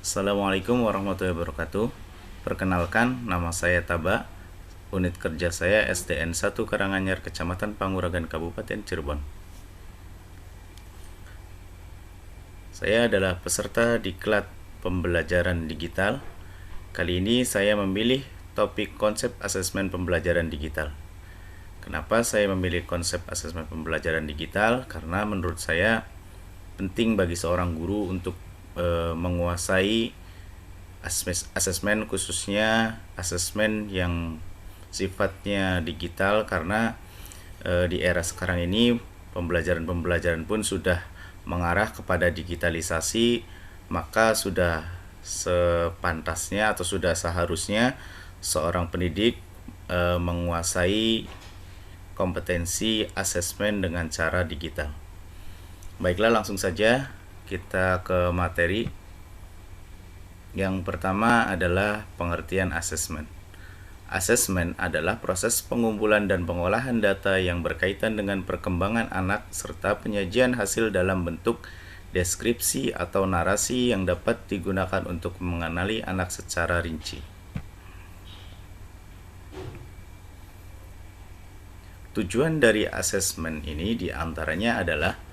Assalamualaikum warahmatullahi wabarakatuh. Perkenalkan, nama saya Taba. Unit kerja saya SDN 1 Karanganyar, Kecamatan Panguragan, Kabupaten Cirebon. Saya adalah peserta diklat pembelajaran digital. Kali ini saya memilih topik konsep asesmen pembelajaran digital. Kenapa saya memilih konsep asesmen pembelajaran digital? Karena menurut saya penting bagi seorang guru untuk menguasai asesmen, khususnya asesmen yang sifatnya digital, karena di era sekarang ini pembelajaran pun sudah mengarah kepada digitalisasi, maka sudah sepantasnya atau sudah seharusnya seorang pendidik menguasai kompetensi asesmen dengan cara digital. Baiklah, langsung saja kita ke materi. Yang pertama adalah pengertian asesmen. Asesmen adalah proses pengumpulan dan pengolahan data yang berkaitan dengan perkembangan anak serta penyajian hasil dalam bentuk deskripsi atau narasi yang dapat digunakan untuk mengenali anak secara rinci. Tujuan dari asesmen ini diantaranya adalah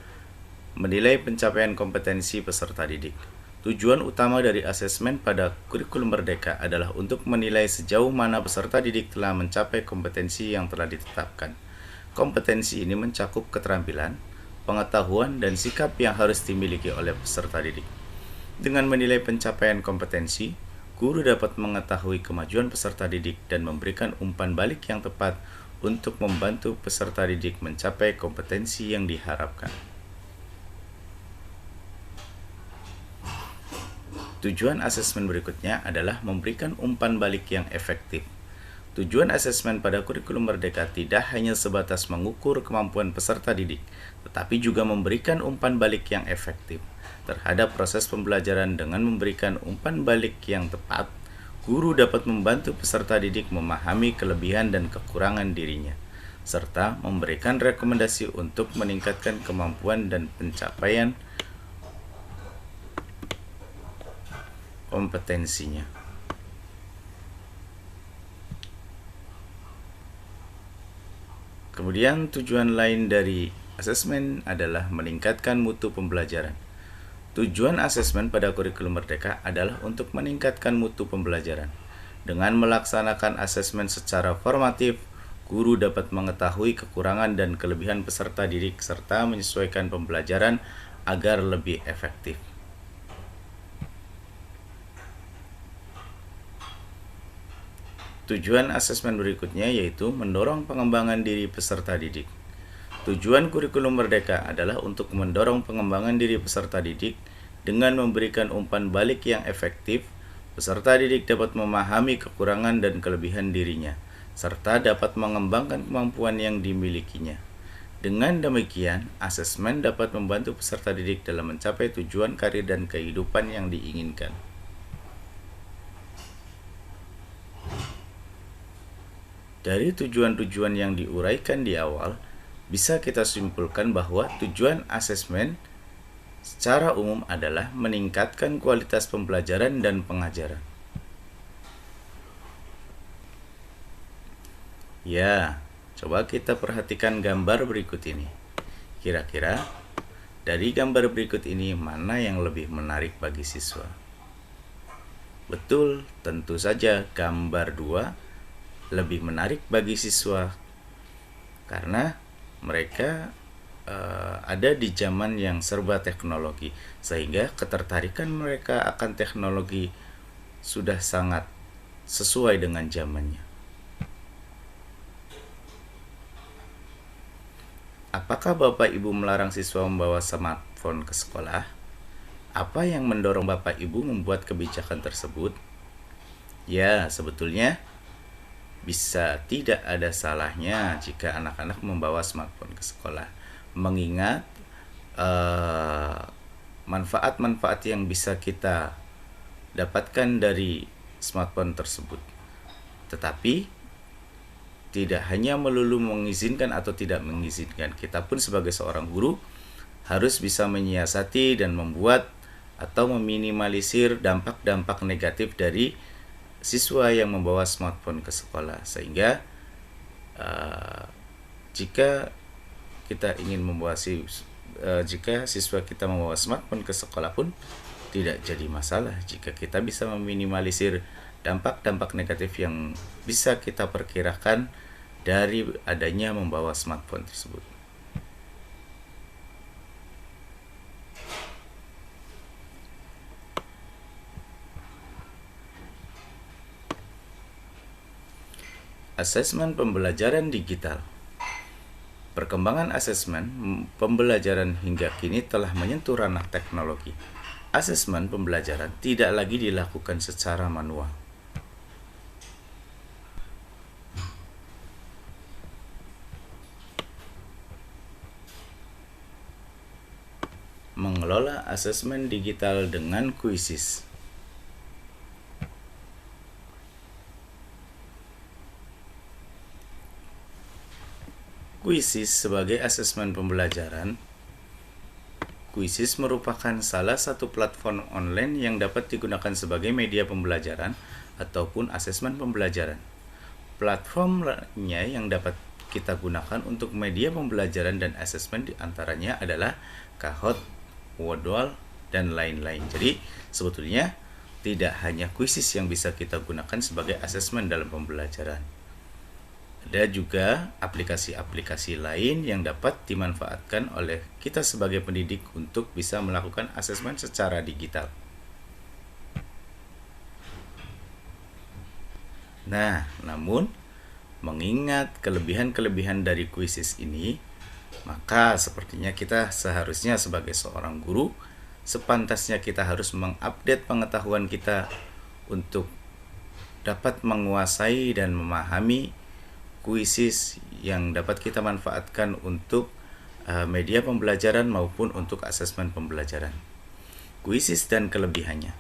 menilai pencapaian kompetensi peserta didik. Tujuan utama dari asesmen pada kurikulum Merdeka adalah untuk menilai sejauh mana peserta didik telah mencapai kompetensi yang telah ditetapkan. Kompetensi ini mencakup keterampilan, pengetahuan, dan sikap yang harus dimiliki oleh peserta didik. Dengan menilai pencapaian kompetensi, guru dapat mengetahui kemajuan peserta didik dan memberikan umpan balik yang tepat untuk membantu peserta didik mencapai kompetensi yang diharapkan. Tujuan asesmen berikutnya adalah memberikan umpan balik yang efektif. Tujuan asesmen pada kurikulum Merdeka tidak hanya sebatas mengukur kemampuan peserta didik, tetapi juga memberikan umpan balik yang efektif terhadap proses pembelajaran. Dengan memberikan umpan balik yang tepat, guru dapat membantu peserta didik memahami kelebihan dan kekurangan dirinya, serta memberikan rekomendasi untuk meningkatkan kemampuan dan pencapaian kompetensinya. Kemudian tujuan lain dari asesmen adalah meningkatkan mutu pembelajaran. Tujuan asesmen pada kurikulum Merdeka adalah untuk meningkatkan mutu pembelajaran. Dengan melaksanakan asesmen secara formatif, guru dapat mengetahui kekurangan dan kelebihan peserta didik serta menyesuaikan pembelajaran agar lebih efektif. Tujuan asesmen berikutnya yaitu mendorong pengembangan diri peserta didik. Tujuan kurikulum Merdeka adalah untuk mendorong pengembangan diri peserta didik. Dengan memberikan umpan balik yang efektif, peserta didik dapat memahami kekurangan dan kelebihan dirinya, serta dapat mengembangkan kemampuan yang dimilikinya. Dengan demikian, asesmen dapat membantu peserta didik dalam mencapai tujuan karir dan kehidupan yang diinginkan. Dari tujuan-tujuan yang diuraikan di awal, bisa kita simpulkan bahwa tujuan asesmen secara umum adalah meningkatkan kualitas pembelajaran dan pengajaran. Ya, coba kita perhatikan gambar berikut ini. Kira-kira dari gambar berikut ini mana yang lebih menarik bagi siswa? Betul, tentu saja gambar 2 lebih menarik bagi siswa karena mereka ada di zaman yang serba teknologi, sehingga ketertarikan mereka akan teknologi sudah sangat sesuai dengan zamannya. Apakah Bapak Ibu melarang siswa membawa smartphone ke sekolah? Apa yang mendorong Bapak Ibu membuat kebijakan tersebut? Ya, sebetulnya bisa tidak ada salahnya jika anak-anak membawa smartphone ke sekolah, mengingat manfaat-manfaat yang bisa kita dapatkan dari smartphone tersebut. Tetapi tidak hanya melulu mengizinkan atau tidak mengizinkan, kita pun sebagai seorang guru harus bisa menyiasati dan membuat atau meminimalisir dampak-dampak negatif dari siswa yang membawa smartphone ke sekolah, sehingga jika kita ingin jika siswa kita membawa smartphone ke sekolah pun tidak jadi masalah jika kita bisa meminimalisir dampak-dampak negatif yang bisa kita perkirakan dari adanya membawa smartphone tersebut. Asesmen pembelajaran digital. Perkembangan asesmen pembelajaran hingga kini telah menyentuh ranah teknologi. Asesmen pembelajaran tidak lagi dilakukan secara manual. Mengelola asesmen digital dengan kuisis. Kuisis sebagai asesmen pembelajaran. Kuisis merupakan salah satu platform online yang dapat digunakan sebagai media pembelajaran ataupun asesmen pembelajaran. Platform lainnya yang dapat kita gunakan untuk media pembelajaran dan asesmen diantaranya adalah Kahoot, Wordwall, dan lain-lain. Jadi sebetulnya tidak hanya kuisis yang bisa kita gunakan sebagai asesmen dalam pembelajaran. Ada juga aplikasi-aplikasi lain yang dapat dimanfaatkan oleh kita sebagai pendidik untuk bisa melakukan asesmen secara digital. Nah, namun mengingat kelebihan-kelebihan dari kuisis ini, maka sepertinya kita seharusnya sebagai seorang guru, sepantasnya kita harus mengupdate pengetahuan kita untuk dapat menguasai dan memahami kuisis yang dapat kita manfaatkan untuk media pembelajaran maupun untuk asesmen pembelajaran. Kuisis dan kelebihannya.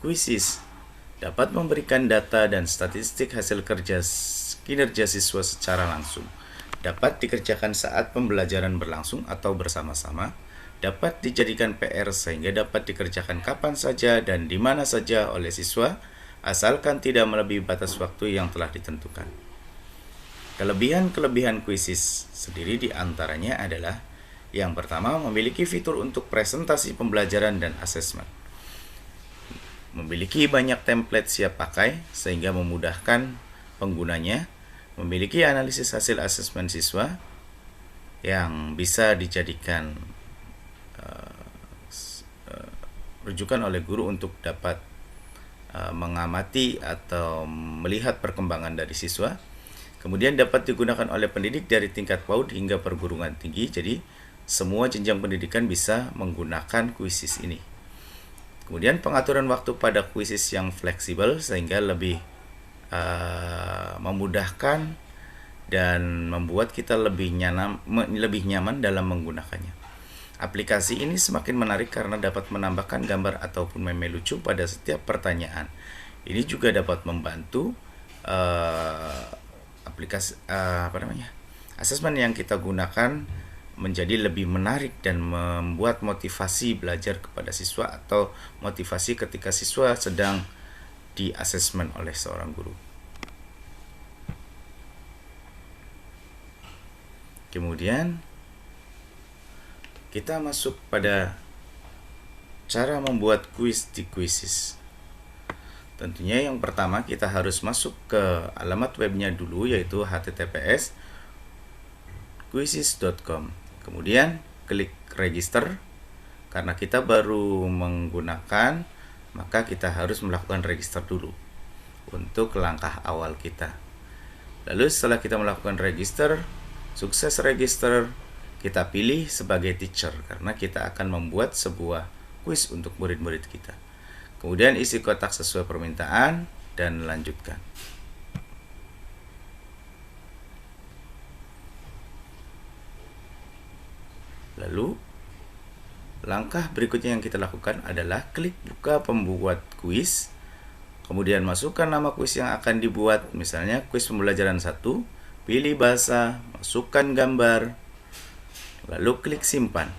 Kuisis dapat memberikan data dan statistik hasil kinerja siswa secara langsung. Dapat dikerjakan saat pembelajaran berlangsung atau bersama-sama. Dapat dijadikan PR sehingga dapat dikerjakan kapan saja dan di mana saja oleh siswa, asalkan tidak melebihi batas waktu yang telah ditentukan. Kelebihan-kelebihan kuisis sendiri diantaranya adalah: yang pertama, memiliki fitur untuk presentasi pembelajaran dan asesmen. Memiliki banyak template siap pakai sehingga memudahkan penggunanya. Memiliki analisis hasil asesmen siswa yang bisa dijadikan rujukan oleh guru untuk dapat mengamati atau melihat perkembangan dari siswa. Kemudian dapat digunakan oleh pendidik dari tingkat PAUD hingga perguruan tinggi. Jadi semua jenjang pendidikan bisa menggunakan kuisis ini. Kemudian pengaturan waktu pada kuisis yang fleksibel sehingga lebih memudahkan dan membuat kita lebih nyaman dalam menggunakannya. Aplikasi ini semakin menarik karena dapat menambahkan gambar ataupun meme lucu pada setiap pertanyaan. Ini juga dapat membantu asesmen yang kita gunakan menjadi lebih menarik dan membuat motivasi belajar kepada siswa atau motivasi ketika siswa sedang di asesmen oleh seorang guru. Kemudian kita masuk pada cara membuat kuis di kuisis. Tentunya yang pertama kita harus masuk ke alamat webnya dulu, yaitu https://kuisis.com. Kemudian klik register. Karena kita baru menggunakan, maka kita harus melakukan register dulu untuk langkah awal kita. Lalu setelah kita melakukan register, sukses register, kita pilih sebagai teacher karena kita akan membuat sebuah kuis untuk murid-murid kita. Kemudian isi kotak sesuai permintaan dan lanjutkan. Lalu langkah berikutnya yang kita lakukan adalah klik buka pembuat kuis. Kemudian masukkan nama kuis yang akan dibuat, misalnya kuis pembelajaran 1, pilih bahasa, masukkan gambar. lalu klik simpan.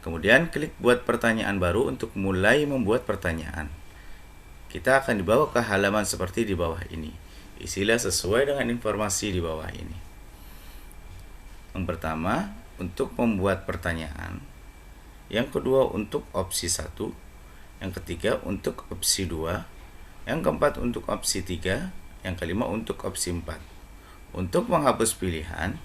Kemudian klik buat pertanyaan baru untuk mulai membuat pertanyaan. Kita akan dibawa ke halaman seperti di bawah ini. Isilah sesuai dengan informasi di bawah ini. Yang pertama, untuk membuat pertanyaan. Yang kedua, untuk opsi 1. Yang ketiga, untuk opsi 2. Yang keempat, untuk opsi 3. Yang kelima, untuk opsi 4. Untuk menghapus pilihan,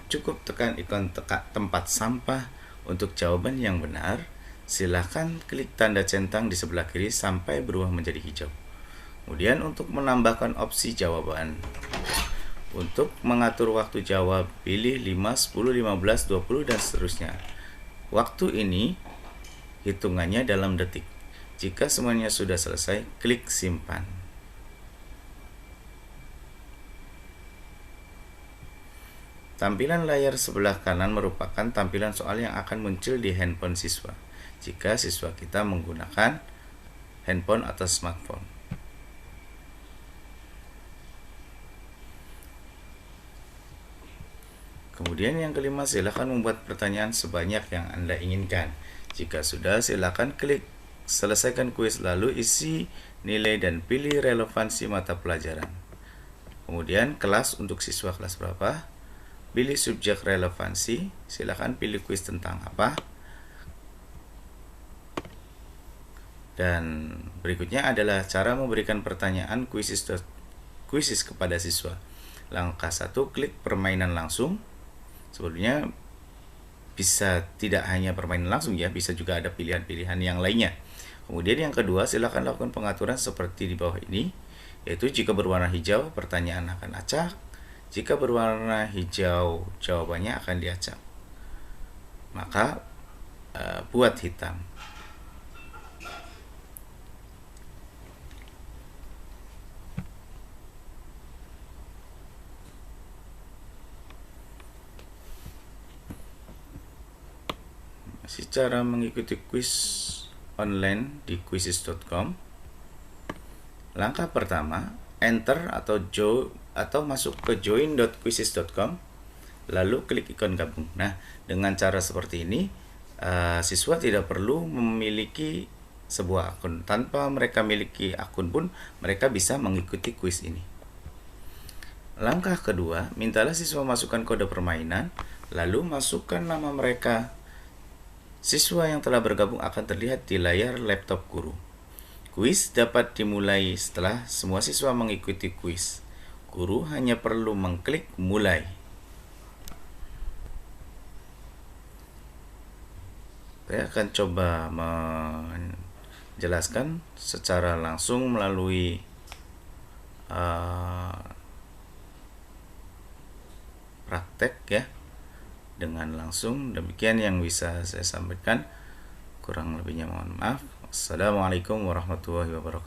cukup tekan ikon tempat sampah. Untuk jawaban yang benar, silahkan klik tanda centang di sebelah kiri sampai berubah menjadi hijau. Kemudian untuk menambahkan opsi jawaban, untuk mengatur waktu jawab, pilih 5, 10, 15, 20, dan seterusnya. Waktu ini hitungannya dalam detik. Jika semuanya sudah selesai, klik simpan. Tampilan layar sebelah kanan merupakan tampilan soal yang akan muncul di handphone siswa jika siswa kita menggunakan handphone atau smartphone. Kemudian yang kelima, silakan membuat pertanyaan sebanyak yang Anda inginkan. Jika sudah, silakan klik selesaikan kuis, lalu isi nilai dan pilih relevansi mata pelajaran. Kemudian kelas untuk siswa kelas berapa? Pilih subjek relevansi, silakan pilih kuis tentang apa. Dan berikutnya adalah cara memberikan pertanyaan kuisis kepada siswa. Langkah 1, klik permainan langsung. Sebelumnya bisa tidak hanya permainan langsung ya, bisa juga ada pilihan-pilihan yang lainnya. Kemudian yang kedua, silakan lakukan pengaturan seperti di bawah ini, yaitu jika berwarna hijau, pertanyaan akan acak. Jika berwarna hijau, jawabannya akan diacak. Maka buat hitam. Masih cara mengikuti kuis online di quizzes.com. Langkah pertama, enter atau masuk ke join.quizzes.com, lalu klik ikon gabung. Nah, dengan cara seperti ini, siswa tidak perlu memiliki sebuah akun. Tanpa mereka memiliki akun pun, mereka bisa mengikuti kuis ini. Langkah kedua, mintalah siswa masukkan kode permainan, lalu masukkan nama mereka. Siswa yang telah bergabung akan terlihat di layar laptop guru. Kuis dapat dimulai setelah semua siswa mengikuti kuis. Guru hanya perlu mengklik mulai. Saya akan coba menjelaskan secara langsung melalui praktek ya, dengan langsung. Demikian yang bisa saya sampaikan. Kurang lebihnya mohon maaf. Assalamualaikum warahmatullahi wabarakatuh.